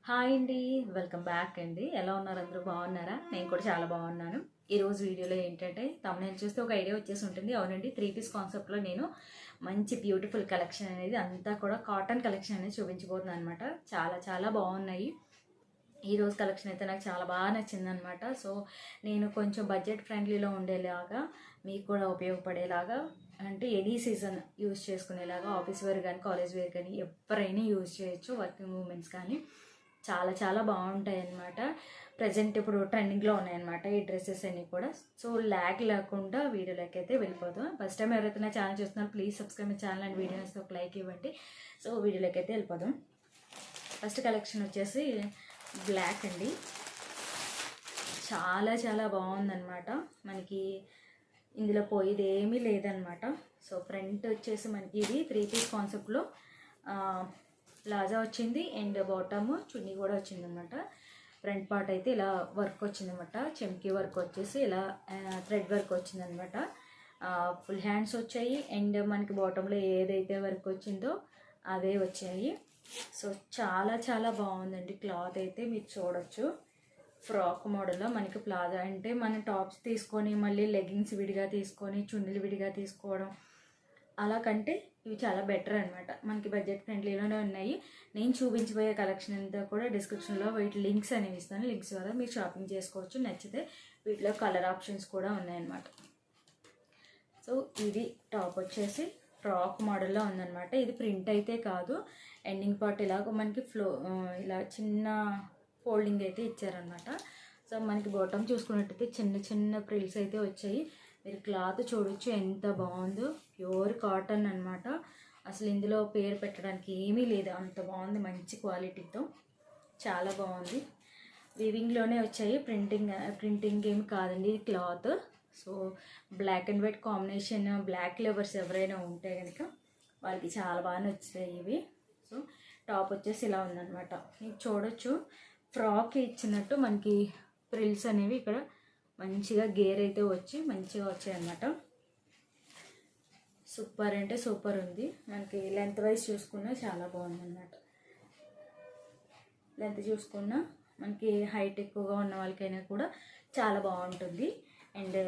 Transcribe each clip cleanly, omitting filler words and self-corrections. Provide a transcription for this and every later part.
Hi అండి, welcome back అండి. ఎలా ఉన్నారు? అందరూ బాగున్నారా? నేను కూడా చాలా బాగున్నాను. ఈరోజు వీడియోలో ఏంటంటే తమ్మునేల్ చూస్తే ఒక ఐడియా వచ్చేసి ఉంటుంది. అవునండి, 3 పీస్ కాన్సెప్ట్లో నేను మంచి బ్యూటిఫుల్ కలెక్షన్ అనేది అంతా కూడా కాటన్ కలెక్షన్ అనేది చూపించబోతున్నాను అనమాట. చాలా చాలా బాగున్నాయి. ఈరోజు కలెక్షన్ అయితే నాకు చాలా బాగా నచ్చిందనమాట. సో నేను కొంచెం బడ్జెట్ ఫ్రెండ్లీలో ఉండేలాగా, మీకు కూడా ఉపయోగపడేలాగా, అంటే ఎనీ సీజన్ యూజ్ చేసుకునేలాగా, ఆఫీస్ వేర్ కానీ కాలేజ్ వేర్ కానీ ఎవరైనా యూజ్ చేయొచ్చు, వర్కింగ్ ఉమెన్స్ కానీ చాలా చాలా బాగుంటాయి అన్నమాట. ప్రజెంట్ ఇప్పుడు ట్రెండింగ్లో ఉన్నాయన్నమాట ఈ డ్రెస్సెస్ అన్నీ కూడా. సో ల్యాగ్ లేకుండా వీడియోలోకి అయితే వెళ్ళిపోతాం. ఫస్ట్ టైం ఎవరైతే నా ఛానల్ చూస్తున్నారో please subscribe my channel and videos ఒక లైక్ ఇవ్వండి. సో వీడియోలోకి అయితే వెళ్ళిపోదాం. ఫస్ట్ కలెక్షన్ వచ్చేసి బ్లాక్ అండి. చాలా చాలా బాగుందన్నమాట. మనకి ఇందులో పోయేది ఏమీ లేదనమాట. సో ఫ్రంట్ వచ్చేసి మనకి ఇది 3 పీస్ కాన్సెప్ట్లో ప్లాజా వచ్చింది అండ్ బాటమ్ చున్నీ కూడా వచ్చిందనమాట. ఫ్రంట్ పార్ట్ అయితే ఇలా వర్క్ వచ్చిందనమాట. చెమ్కీ వర్క్ వచ్చేసి ఇలా థ్రెడ్ వర్క్ వచ్చిందనమాట. ఫుల్ హ్యాండ్స్ వచ్చాయి అండ్ మనకి బాటంలో ఏదైతే వర్క్ వచ్చిందో అదే వచ్చాయి. సో చాలా చాలా బాగుందండి. క్లాత్ అయితే మీరు చూడొచ్చు. ఫ్రాక్ మోడల్లో మనకి ప్లాజా అంటే మన టాప్స్ తీసుకొని మళ్ళీ లెగ్గింగ్స్ విడిగా తీసుకొని చున్నీలు విడిగా తీసుకోవడం అలా కంటే ఇవి చాలా బెటర్ అనమాట. మనకి బడ్జెట్ ఫ్రెండ్లీలోనే ఉన్నాయి. నేను చూపించబోయే కలెక్షన్ అంతా కూడా డిస్క్రిప్షన్లో వీటి లింక్స్ అనేవి ఇస్తాను. లింక్స్ ద్వారా మీరు షాపింగ్ చేసుకోవచ్చు. నచ్చితే వీటిలో కలర్ ఆప్షన్స్ కూడా ఉన్నాయన్నమాట. సో ఇది టాప్ వచ్చేసి ఫ్రాక్ మోడల్లో ఉందన్నమాట. ఇది ప్రింట్ అయితే కాదు, ఎండింగ్ పార్ట్ ఇలాగ మనకి ఇలా చిన్న ఫోల్డింగ్ అయితే ఇచ్చారనమాట. సో మనకి బాటమ్ చూసుకున్నట్టయితే చిన్న చిన్న ప్రిల్స్ అయితే వచ్చాయి. మీరు క్లాత్ చూడొచ్చు ఎంత బాగుందో. ప్యూర్ కాటన్ అనమాట. అసలు ఇందులో పేరు పెట్టడానికి ఏమీ లేదు, అంత బాగుంది. మంచి క్వాలిటీతో చాలా బాగుంది. వీవింగ్లోనే వచ్చాయి, ప్రింటింగ్ ఏమి కాదండి cloth. So black and white combination, black lovers ఎవరైనా ఉంటే కనుక వాళ్ళకి చాలా బాగా నచ్చుతాయి ఇవి. సో టాప్ వచ్చేసి ఇలా ఉందన్నమాట. మీకు చూడొచ్చు ఫ్రాక్ ఇచ్చినట్టు మనకి ప్రిల్స్ అనేవి ఇక్కడ మంచిగా గేర్ అయితే వచ్చి మంచిగా వచ్చాయి అన్నమాట. సూపర్ అంటే సూపర్ ఉంది. మనకి లెంత్ వైజ్ చూసుకున్నా చాలా బాగుందన్నమాట. లెంత్ చూసుకున్నా మనకి హైట్ ఎక్కువగా ఉన్న వాళ్ళకైనా కూడా చాలా బాగుంటుంది. అండ్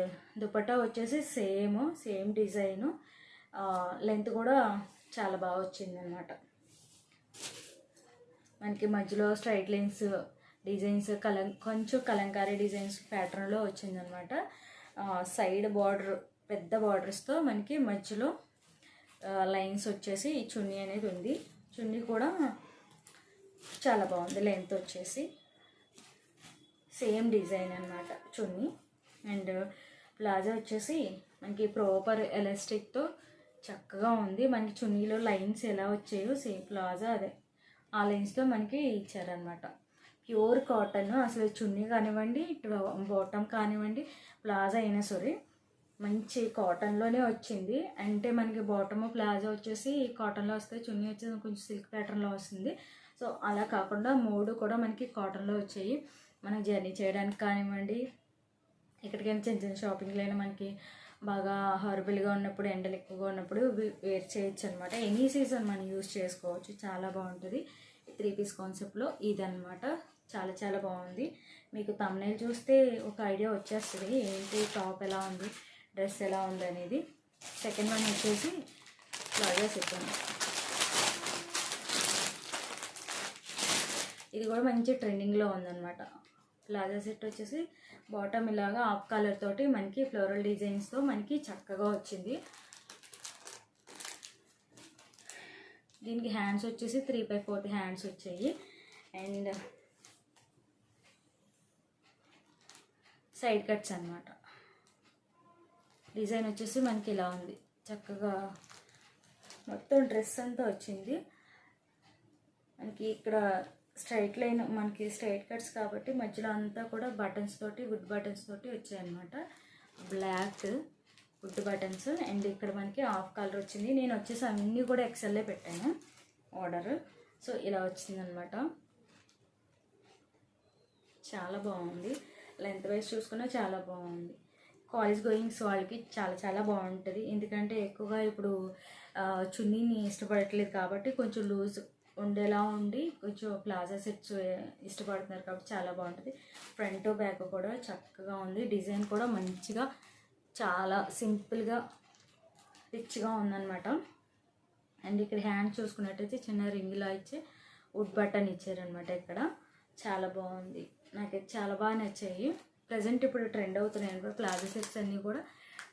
దుపట్టా వచ్చేసి సేమ్ డిజైను, లెంత్ కూడా చాలా బాగా వచ్చిందనమాట. మనకి మధ్యలో స్ట్రైట్ లైన్స్ డిజైన్స్ కొంచెం కలంకారీ డిజైన్స్ ప్యాటర్న్లో వచ్చిందనమాట. సైడ్ బార్డర్ పెద్ద బార్డర్స్తో మనకి మధ్యలో లైన్స్ వచ్చేసి ఈ చున్నీ అనేది ఉంది. చున్నీ కూడా చాలా బాగుంది. లెంత్ వచ్చేసి సేమ్ డిజైన్ అనమాట చున్నీ. అండ్ ప్లాజా వచ్చేసి మనకి ప్రాపర్ ఎలాస్టిక్తో చక్కగా ఉంది. మనకి చున్నీలో లైన్స్ ఎలా వచ్చాయో సేమ్ ప్లాజా అదే ఆ లైన్స్తో మనకి ఇచ్చారనమాట. Pure cotton. అసలు చున్నీ కానివ్వండి, బాటమ్ కానివ్వండి, ప్లాజా అయినా సరే మంచి కాటన్లోనే వచ్చింది. అంటే మనకి బాటమ్ ప్లాజా వచ్చేసి కాటన్లో వస్తాయి, చున్నీ వచ్చేసి కొంచెం సిల్క్ ప్యాటర్న్లో వస్తుంది. సో అలా కాకుండా 3 కూడా మనకి కాటన్లో వచ్చాయి. మనకి జర్నీ చేయడానికి కానివ్వండి, ఎక్కడికైనా చిన్న చిన్న షాపింగ్లో అయినా మనకి బాగా హారబుల్గా ఉన్నప్పుడు, ఎండలు ఎక్కువగా ఉన్నప్పుడు వేర్ చేయొచ్చు అనమాట. ఎనీ సీజన్ మనం యూజ్ చేసుకోవచ్చు. చాలా బాగుంటుంది. 3 పీస్ కాన్సెప్ట్లో ఇదనమాట. చాలా చాలా బాగుంది. మీకు థంబ్నెయిల్ చూస్తే ఒక ఐడియా వచ్చేస్తుంది ఏంటి టాప్ ఎలా ఉంది, డ్రెస్ ఎలా ఉంది అనేది. సెకండ్ వన్ వచ్చేసి ప్లాజా సెట్ ఉంది. ఇది కూడా మంచి ట్రెండింగ్లో ఉందన్నమాట. ప్లాజా సెట్ వచ్చేసి బాటమ్ ఇలాగా ఆఫ్ కలర్ తోటి మనకి ఫ్లోరల్ డిజైన్స్తో మనకి చక్కగా వచ్చింది. దీనికి హ్యాండ్స్ వచ్చేసి 3/4 హ్యాండ్స్ వచ్చాయి. అండ్ సైడ్ కట్స్ అన్నమాట. డిజైన్ వచ్చేసి మనకి ఇలా ఉంది. చక్కగా మొత్తం డ్రెస్ అంతా వచ్చింది. మనకి ఇక్కడ స్ట్రైట్ లైన్, మనకి స్ట్రైట్ కట్స్ కాబట్టి మధ్యలో అంతా కూడా బటన్స్ తోటి, వుడ్ బటన్స్ తోటి వచ్చాయన్నమాట. Black would buttons. అండ్ ఇక్కడ మనకి ఆఫ్ కలర్ వచ్చింది. నేను వచ్చేసి అన్నీ కూడా ఎక్సెల్లే పెట్టాను ఆర్డర్. సో ఇలా వచ్చిందనమాట. చాలా బాగుంది. లెంత్ వైజ్ చూసుకున్నా చాలా బాగుంది. కాలేజ్ గోయింగ్స్ వాళ్ళకి చాలా చాలా బాగుంటుంది. ఎందుకంటే ఎక్కువగా ఇప్పుడు చున్నీని ఇష్టపడట్లేదు కాబట్టి కొంచెం లూజ్ ఉండేలా ఉండి కొంచెం ప్లాజా సెట్స్ ఇష్టపడుతున్నారు కాబట్టి చాలా బాగుంటుంది. ఫ్రంట్ బ్యాక్ కూడా చక్కగా ఉంది. డిజైన్ కూడా మంచిగా చాలా సింపుల్గా రిచ్గా ఉందన్నమాట. అండ్ ఇక్కడ హ్యాండ్ చూసుకున్నట్టయితే చిన్న రింగ్లా ఇచ్చి వుడ్ బటన్ ఇచ్చారనమాట. ఇక్కడ చాలా బాగుంది. నాకైతే చాలా బాగా నచ్చాయి. ప్రజెంట్ ఇప్పుడు ట్రెండ్ అవుతున్నాయి అనుకో ప్లాజో సెట్స్ అన్నీ కూడా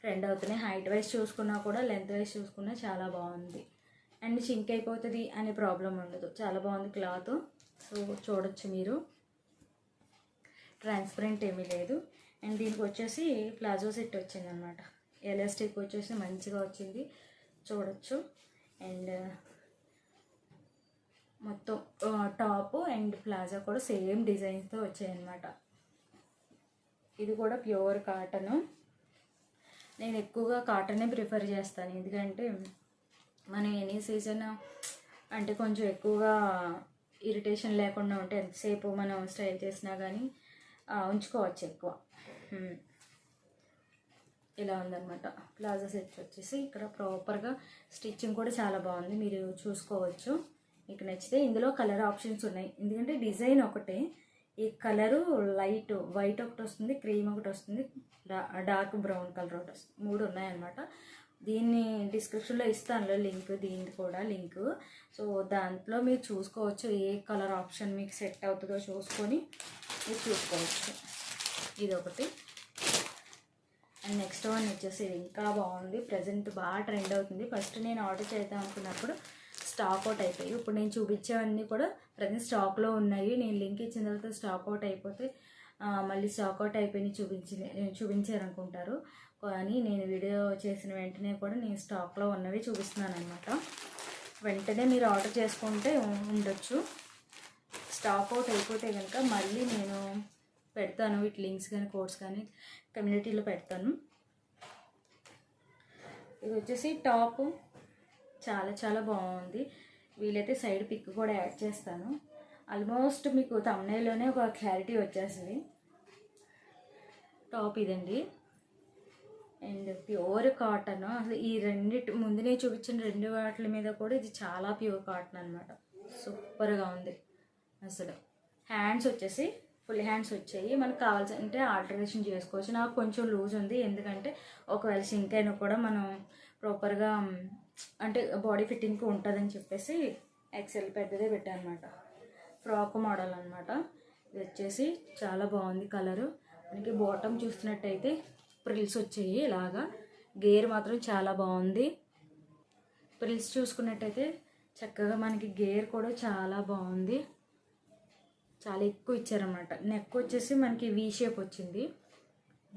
ట్రెండ్ అవుతున్నాయి. హైట్ వైజ్ చూసుకున్నా కూడా లెంత్ వైజ్ చూసుకున్నా చాలా బాగుంది. అండ్ చింక్ అయిపోతుంది అనే ప్రాబ్లం ఉండదు. చాలా బాగుంది క్లాత్. సో చూడొచ్చు మీరు, ట్రాన్స్పరెంట్ ఏమీ లేదు. అండ్ దీనికి వచ్చేసి ప్లాజో సెట్ వచ్చిందనమాట. ఎలాస్టిక్ వచ్చేసి మంచిగా వచ్చింది చూడొచ్చు. అండ్ మొత్తం టాప్ అండ్ ప్లాజా కూడా సేమ్ డిజైన్స్తో వచ్చాయన్నమాట. ఇది కూడా ప్యూర్ కాటను. నేను ఎక్కువగా కాటనే ప్రిఫర్ చేస్తాను. ఎందుకంటే మనం ఎనీ సీజన్ అంటే కొంచెం ఎక్కువగా ఇరిటేషన్ లేకుండా ఉంటే ఎంతసేపు మనం స్టైల్ చేసినా కానీ ఉంచుకోవచ్చు ఎక్కువ. ఇలా ఉందన్నమాట ప్లాజా సెట్ వచ్చేసి. ఇక్కడ ప్రాపర్గా స్టిచ్చింగ్ కూడా చాలా బాగుంది, మీరు చూసుకోవచ్చు. మీకు నచ్చితే ఇందులో కలర్ ఆప్షన్స్ ఉన్నాయి. ఎందుకంటే డిజైన్ ఒకటే, ఈ కలరు లైట్ వైట్ ఒకటి వస్తుంది, క్రీమ్ ఒకటి వస్తుంది, డార్క్ బ్రౌన్ కలర్ ఒకటి వస్తుంది. 3 ఉన్నాయన్నమాట. దీన్ని డిస్క్రిప్షన్లో ఇస్తాను లింక్, దీనికి కూడా లింక్. సో దాంట్లో మీరు చూసుకోవచ్చు ఏ కలర్ ఆప్షన్ మీకు సెట్ అవుతుందో చూసుకొని మీరు చూసుకోవచ్చు. ఇది ఒకటి. అండ్ నెక్స్ట్ వన్ వచ్చేసి ఇంకా బాగుంది, ప్రజెంట్ బాగా ట్రెండ్ అవుతుంది. ఫస్ట్ నేను ఆర్డర్ చేద్దాం అనుకున్నప్పుడు స్టాక్ అవుట్ అయిపోయి, ఇప్పుడు నేను చూపించేవన్నీ కూడా ప్రజెంట్ స్టాక్లో ఉన్నాయి. నేను లింక్ ఇచ్చిన తర్వాత స్టాక్ అవుట్ అయిపోతే మళ్ళీ స్టాక్ అవుట్ అయిపోయి చూపించారనుకుంటారు. కానీ నేను వీడియో చేసిన వెంటనే కూడా నేను స్టాక్లో ఉన్నవి చూపిస్తున్నాను అనమాట. వెంటనే మీరు ఆర్డర్ చేసుకుంటే ఉండొచ్చు. స్టాక్ అవుట్ అయిపోతే కనుక మళ్ళీ నేను పెడతాను, వీటి లింక్స్ కానీ కోడ్స్ కానీ కమ్యూనిటీలో పెడతాను. ఇది వచ్చేసి టాప్ చాలా చాలా బాగుంది. వీలైతే సైడ్ పిక్ కూడా యాడ్ చేస్తాను. ఆల్మోస్ట్ మీకు థంబ్నెయిల్లోనే ఒక క్లారిటీ వచ్చేస్తుంది. టాప్ ఇదండి. And pure cotton. అసలు ఈ ముందునే చూపించిన 2 వాటి మీద కూడా ఇది చాలా ప్యూర్ కాటన్ అనమాట. సూపర్గా ఉంది అసలు. హ్యాండ్స్ వచ్చేసి ఫుల్ హ్యాండ్స్ వచ్చాయి. మనకు కావాల్సింటే ఆల్టరేషన్ చేసుకోవచ్చు. నాకు కొంచెం లూజ్ ఉంది, ఎందుకంటే ఒకవేళ సింక్ అయినా కూడా మనం ప్రాపర్గా అంటే బాడీ ఫిట్టింగ్కి ఉంటుందని చెప్పేసి ఎక్సెల్ పెద్దదే పెట్టాను అనమాట. ఫ్రాక్ మోడల్ అనమాట. ఇది వచ్చేసి చాలా బాగుంది కలరు. మనకి బాటమ్ చూస్తున్నట్టయితే ప్రిల్స్ వచ్చాయి ఇలాగా. గేర్ మాత్రం చాలా బాగుంది. ప్రిల్స్ చూసుకున్నట్టయితే చక్కగా మనకి గేర్ కూడా చాలా బాగుంది, చాలా ఎక్కువ ఇచ్చారన్నమాట. నెక్ వచ్చేసి మనకి వీ షేప్ వచ్చింది,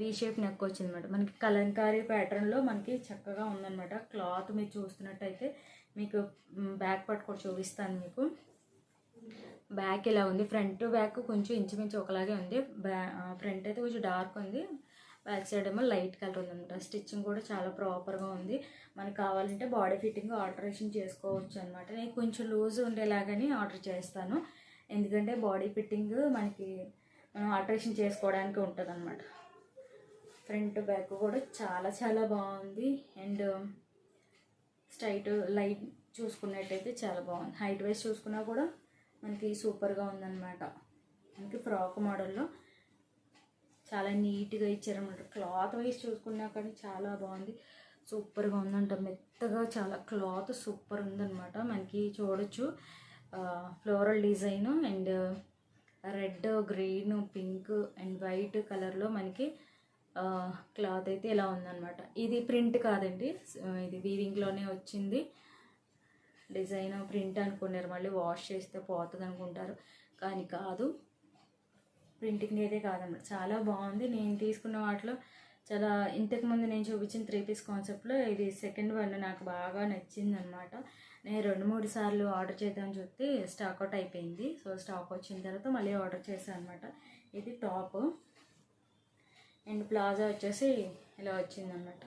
వీ షేప్ నెక్ వచ్చింది అనమాట. మనకి కలంకారీ ప్యాటర్న్లో మనకి చక్కగా ఉందన్నమాట. క్లాత్ మీరు చూస్తున్నట్టయితే మీకు బ్యాక్ పార్ట్ కూడా చూపిస్తాను మీకు. బ్యాక్ ఇలా ఉంది, ఫ్రంట్ బ్యాక్ కొంచెం ఇంచుమించు ఒకలాగే ఉంది. ఫ్రంట్ అయితే కొంచెం డార్క్ ఉంది, బ్యాక్ సైడ్ ఏమో లైట్ కలర్ ఉందన్నమాట. స్టిచ్చింగ్ కూడా చాలా ప్రాపర్గా ఉంది. మనకు కావాలంటే బాడీ ఫిట్టింగ్ ఆల్టరేషన్ చేసుకోవచ్చు అనమాట. నేను కొంచెం లూజ్ ఉండేలాగానే ఆర్డర్ చేస్తాను, ఎందుకంటే బాడీ ఫిట్టింగ్ మనకి మనం ఆల్టరేషన్ చేసుకోవడానికి ఉంటుంది అనమాట. ఫ్రంట్ బ్యాక్ కూడా చాలా చాలా బాగుంది. అండ్ స్ట్రైట్ లైట్ చూసుకున్నట్టయితే చాలా బాగుంది. హైట్ వైజ్ చూసుకున్నా కూడా మనకి సూపర్గా ఉందన్నమాట. మనకి ఫ్రాక్ మోడల్లో చాలా నీట్గా ఇచ్చారన్నమాట. క్లాత్ వైజ్ చూసుకున్నా కానీ చాలా బాగుంది, సూపర్గా ఉందంట. మెత్తగా చాలా క్లాత్ సూపర్ ఉందన్నమాట. మనకి చూడొచ్చు floral design and red, green, pink and white కలర్లో మనకి క్లాత్ అయితే ఇలా ఉందన్నమాట. ఇది ప్రింట్ కాదండి, ఇది వీవింగ్లోనే వచ్చింది. డిజైన్ ప్రింట్ అనుకున్నారు, మళ్ళీ వాష్ చేస్తే పోతుంది అనుకుంటారు, కానీ కాదు, ప్రింటింగ్ అయితే కాదన్నమాట. చాలా బాగుంది. నేను తీసుకున్న వాటిలో చాలా ఇంతకుముందు నేను చూపించిన 3 పీస్ కాన్సెప్ట్లో ఇది సెకండ్ వన్ నాకు బాగా నచ్చింది అనమాట. నేను 2-3 సార్లు ఆర్డర్ చేద్దామని చూస్తే స్టాక్ అవుట్ అయిపోయింది. సో స్టాక్ వచ్చిన తర్వాత మళ్ళీ ఆర్డర్ చేశాను అనమాట. ఇది టాప్ అండ్ ప్లాజా వచ్చేసి ఇలా వచ్చిందన్నమాట.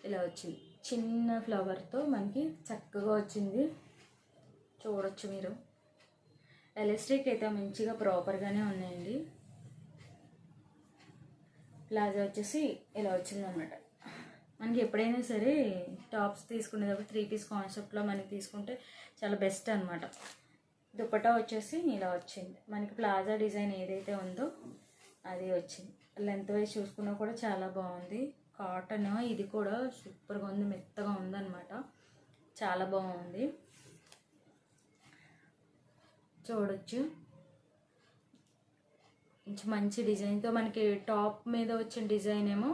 ఇలా వచ్చింది, చిన్న ఫ్లవర్తో మనకి చక్కగా వచ్చింది, చూడొచ్చు మీరు. ఎలాస్టిక్ అయితే మంచిగా ప్రాపర్గానే ఉన్నాయండి. ప్లాజా వచ్చేసి ఇలా వచ్చిందనమాట. మనకి ఎప్పుడైనా సరే టాప్స్ తీసుకునేటప్పుడు 3 పీస్ కాన్సెప్ట్లో మనకి తీసుకుంటే చాలా బెస్ట్ అనమాట. దుపట్టా వచ్చేసి ఇలా వచ్చింది. మనకి ప్లాజా డిజైన్ ఏదైతే ఉందో అది వచ్చింది. లెంత్ వైజ్ చూసుకున్నా కూడా చాలా బాగుంది. కాటన్ ఇది కూడా సూపర్గా ఉంది, మెత్తగా ఉందన్నమాట. చాలా బాగుంది, చూడొచ్చు. మంచి డిజైన్తో మనకి టాప్ మీద వచ్చిన డిజైన్ ఏమో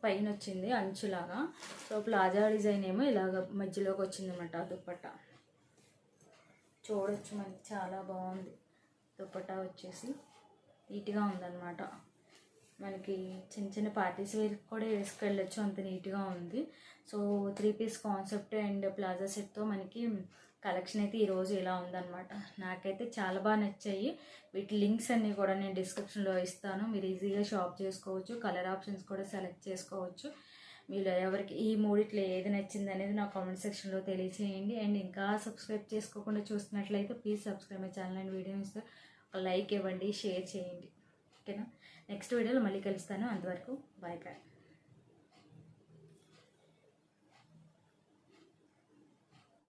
పైన వచ్చింది అంచులాగా. సో ప్లాజా డిజైన్ ఏమో ఇలాగ మధ్యలోకి వచ్చిందన్నమాట దుపట్టా. చూడొచ్చు, మనకి చాలా బాగుంది. దుపట్టా వచ్చేసి నీట్గా ఉందన్నమాట. మనకి చిన్న చిన్న పార్టీస్ వేర్ కూడా వేసుకెళ్ళచ్చు, అంత నీట్గా ఉంది. So 3 piece concept and palazzo సెట్తో మనకి కలెక్షన్ అయితే ఈరోజు ఇలా ఉందన్నమాట. నాకైతే చాలా బాగా నచ్చాయి. వీటి లింక్స్ అన్నీ కూడా నేను డిస్క్రిప్షన్లో ఇస్తాను. మీరు ఈజీగా షాప్ చేసుకోవచ్చు. కలర్ ఆప్షన్స్ కూడా సెలెక్ట్ చేసుకోవచ్చు. మీరు ఎవరికి ఈ మూడిట్లో ఏది నచ్చింది అనేది నా కామెంట్ సెక్షన్లో తెలియచేయండి. అండ్ ఇంకా సబ్స్క్రైబ్ చేసుకోకుండా చూస్తున్నట్లయితే please subscribe my channel and videos ఒక లైక్ ఇవ్వండి, షేర్ చేయండి. ఓకేనా? నెక్స్ట్ వీడియోలో మళ్ళీ కలుస్తాను. అంతవరకు బాయ్ బాయ్.